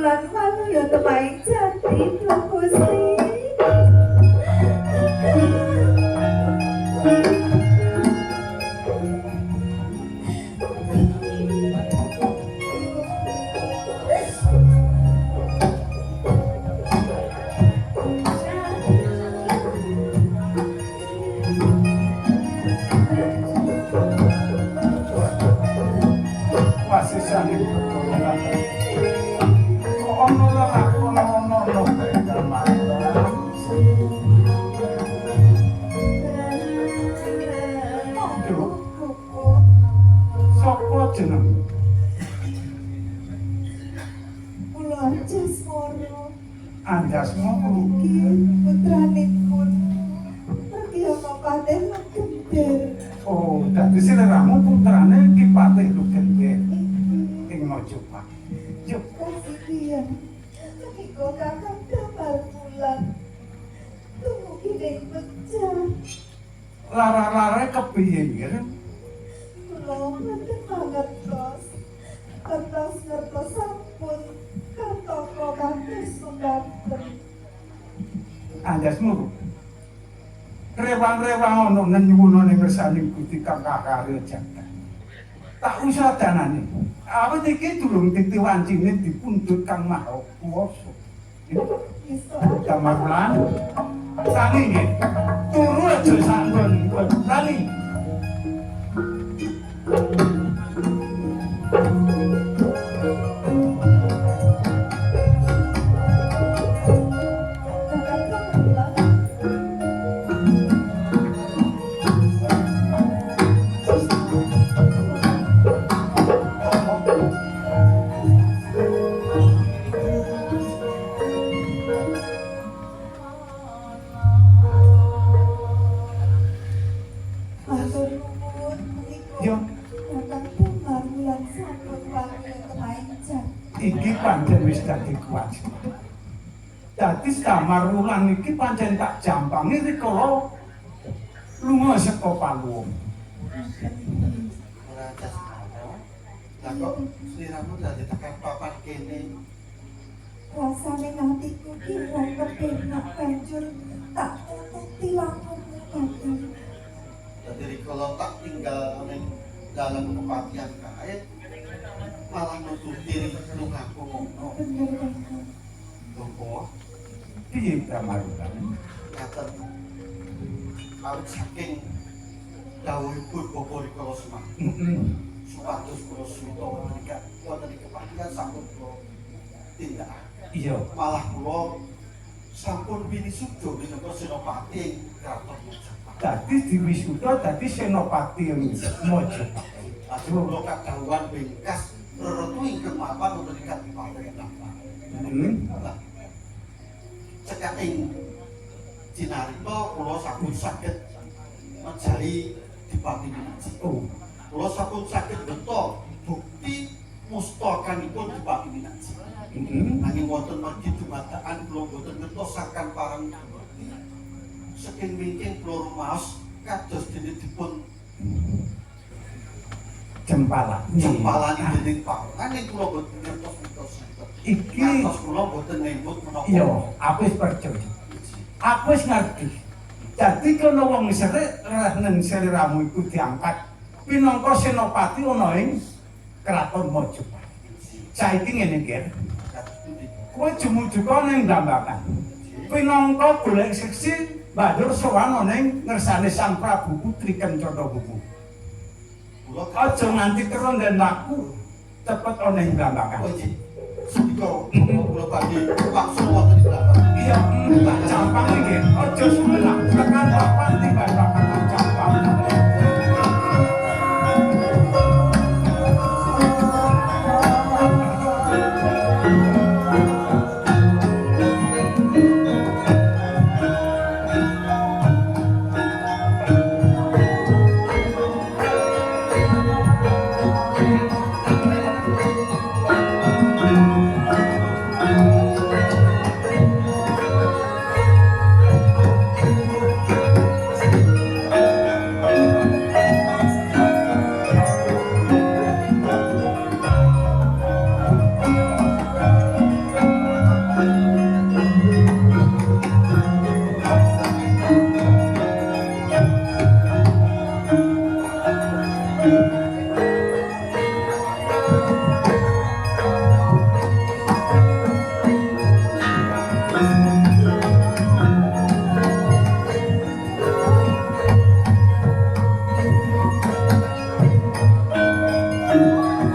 Wulan malu ya temain jati Duh Gusti. Wasisane pertolongan. Kok ono lah aku ono Sopo jeneng? Kula Anjasmara. Anjasmara. Iki putranipun. Pergi ana Patih Lugender. Oh, dadi seleramu putrane Ki Patih Lugender ing Mojopat. Yo, Kasihan. Menika kakang damar bulan. Tumugi ning pecah. lara-lara kepiye nggih? Kula mboten mangertos. Kertas-kertas sampun katoko kados mekaten. Anjasmu. Rewang-rewang ono nyuwun ning ngersaning Gusti Kang Kakarya jagat. Tak usah danane. Awit iki durung titiwancine dipundhut Kang Maha Kuwasa. Kamarulan. Tani nggih. Turu aja sanggon tani. Iki pancen wis dadi kewajiban. Dadi Damar Wulan iki pancen tak jampangi rikala lunga saka Paluwung. Ora Anjasmara. Lah kok sliramu dadi tekan papan kene? Rasane atiku ki ora kepenak banjur tak tututi lampumu kadang. Dadi rikala tak tinggal ning dalam kepatihan kae malah nututi lungaku ngono. Bener banget. Lho Piye Damar Wulan? ngaten. Awit saking dawuhipun Bapak rikala semakin supados kula suta wonten ing kepatihan sampun kula tindak. Iya. Malah kula sampun winisuda minangka senopati ing kraton Mojopat. Dadi diwisuda dadi senopati ing Mojopat. Lajeng kula kadhawuhan bengkas reretu ingkang mapan wonten ing Kadipaten. Cekating cinarita kula sampun saged mejahi Dipati Minaji. Oh, Kula sampun saged beta bukti mustakanipun Dipati Minaji. Nanging wonten margi dumadakan kula boten ngertosaken parang bukti. Saking wingking kula rumaos kados dene dipun jempalan. jempalani dening pangan ing kula boten ngertos-ngertos. Iki Ngertos kula boten nembut menapa. iya, aku wis percaya. Aku wis ngerti. Dadi kono wong serik neng seliramu iku diangkat pinangka senopati ana ing Kraton Mojopat. Saiki ngene iki. Kowe jumujuka ning Dambakan. Pinangka golek seksi banjur sowan ning ngersane Sang Prabu Putri Kencana Wuwu. Aja nganti karo den laku cepet ana ing Dambakan. Sedika kula badhe langsung wonten ing Dambakan. Iya, tak campang iki. Aja suwelah tekan papan tiba-tiba campang.